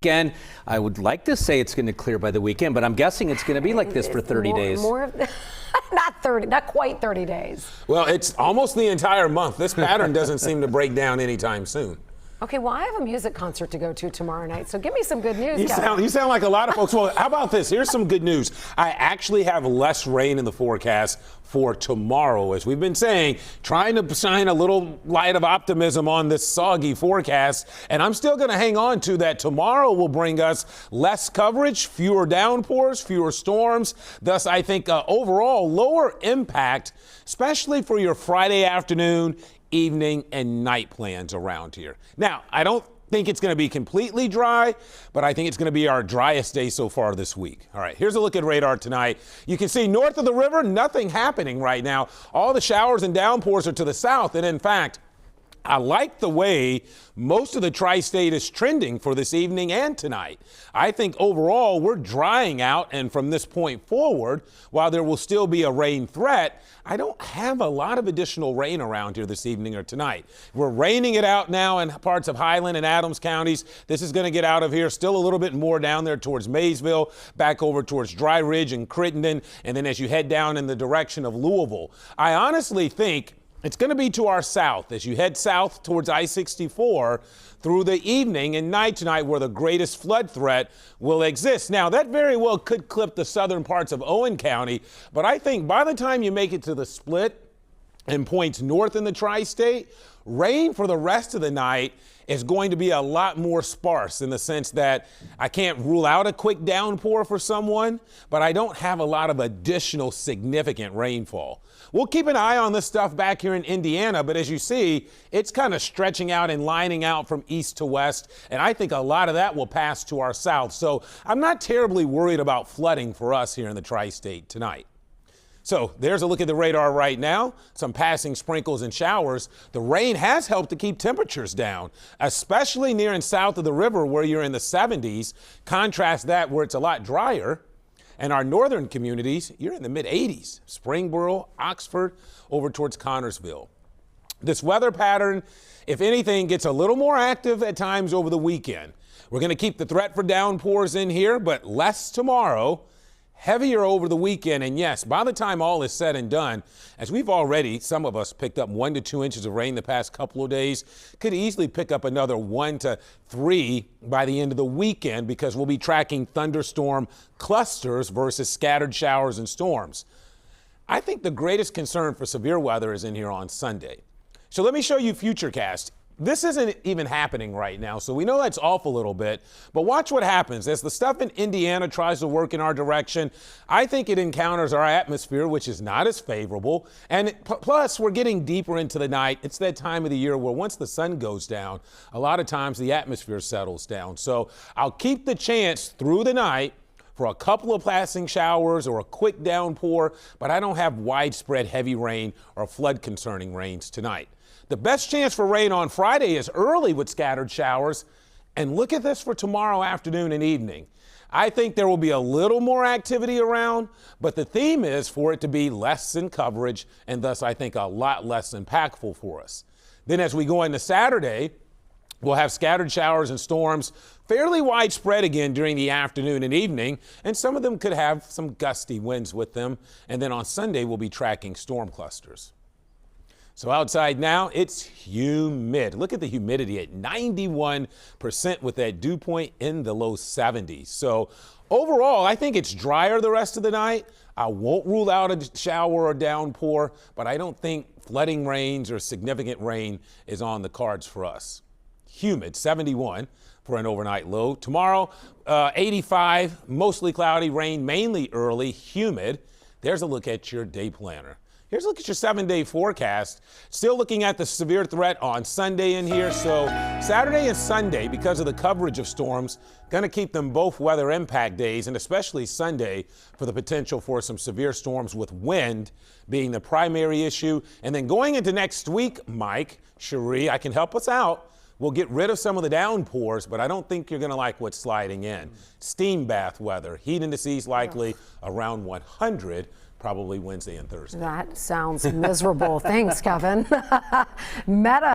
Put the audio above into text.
weekend. I would like to say it's going to clear by the weekend, but I'm guessing it's going to be like this for 30 days. Not quite 30 days. Well, it's almost the entire month. This pattern doesn't seem to break down anytime soon. Okay, well, I have a music concert to go to tomorrow night, so give me some good news, You sound like a lot of folks. Well, how about this? Here's some good news. I actually have less rain in the forecast for tomorrow. As we've been saying, trying to shine a little light of optimism on this soggy forecast, and I'm still going to hang on to that. Tomorrow will bring us less coverage, fewer downpours, fewer storms. Thus, I think overall lower impact, especially for your Friday afternoon, evening and night plans around here. Now, I don't think it's going to be completely dry, but I think it's going to be our driest day so far this week. All right, here's a look at radar tonight. You can see north of the river, nothing happening right now. All the showers and downpours are to the south, and in fact, I like the way most of the tri-state is trending for this evening and tonight. I think overall we're drying out, and from this point forward, while there will still be a rain threat, I don't have a lot of additional rain around here this evening or tonight. We're raining it out now in parts of Highland and Adams counties. This is going to get out of here. Still a little bit more down there towards Maysville, back over towards Dry Ridge and Crittenden, and then as you head down in the direction of Louisville. I honestly think it's going to be to our south as you head south towards I-64 through the evening and night tonight where the greatest flood threat will exist. Now, that very well could clip the southern parts of Owen County, but I think by the time you make it to the split and points north in the tri-state, rain for the rest of the night is going to be a lot more sparse in the sense that I can't rule out a quick downpour for someone, but I don't have a lot of additional significant rainfall. We'll keep an eye on this stuff back here in Indiana, but as you see, it's kind of stretching out and lining out from east to west, and I think a lot of that will pass to our south. So I'm not terribly worried about flooding for us here in the tri-state tonight. So there's a look at the radar right now. Some passing sprinkles and showers. The rain has helped to keep temperatures down, especially near and south of the river where you're in the 70s. Contrast that where it's a lot drier. And our northern communities, you're in the mid-80s. Springboro, Oxford, over towards Connorsville. This weather pattern, if anything, gets a little more active at times over the weekend. We're going to keep the threat for downpours in here, but less tomorrow. Heavier over the weekend, and yes, by the time all is said and done, as we've already, some of us picked up 1 to 2 inches of rain the past couple of days, could easily pick up another 1 to 3 by the end of the weekend because we'll be tracking thunderstorm clusters versus scattered showers and storms. I think the greatest concern for severe weather is in here on Sunday. So let me show you Futurecast. This isn't even happening right now, so we know that's off a little bit, but watch what happens. As the stuff in Indiana tries to work in our direction, I think it encounters our atmosphere, which is not as favorable, and plus we're getting deeper into the night. It's that time of the year where once the sun goes down, a lot of times the atmosphere settles down. So I'll keep the chance through the night for a couple of passing showers or a quick downpour, but I don't have widespread heavy rain or flood concerning rains tonight. The best chance for rain on Friday is early with scattered showers. And look at this for tomorrow afternoon and evening. I think there will be a little more activity around, but the theme is for it to be less in coverage and thus I think a lot less impactful for us. Then as we go into Saturday, we'll have scattered showers and storms fairly widespread again during the afternoon and evening, and some of them could have some gusty winds with them. And then on Sunday, we'll be tracking storm clusters. So outside now, it's humid. Look at the humidity at 91% with that dew point in the low 70s. So overall, I think it's drier the rest of the night. I won't rule out a shower or downpour, but I don't think flooding rains or significant rain is on the cards for us. Humid, 71 for an overnight low. Tomorrow, 85, mostly cloudy, rain mainly early, humid. There's a look at your day planner. Here's a look at your 7-day forecast. Still looking at the severe threat on Sunday in here. So Saturday and Sunday, because of the coverage of storms, going to keep them both weather impact days, and especially Sunday for the potential for some severe storms with wind being the primary issue. And then going into next week, Mike, Cherie, I can help us out. We'll get rid of some of the downpours, but I don't think you're going to like what's sliding in. Steam bath weather, heat indices likely around 100. Probably Wednesday and Thursday. That sounds miserable. Thanks, Kevin. Meta.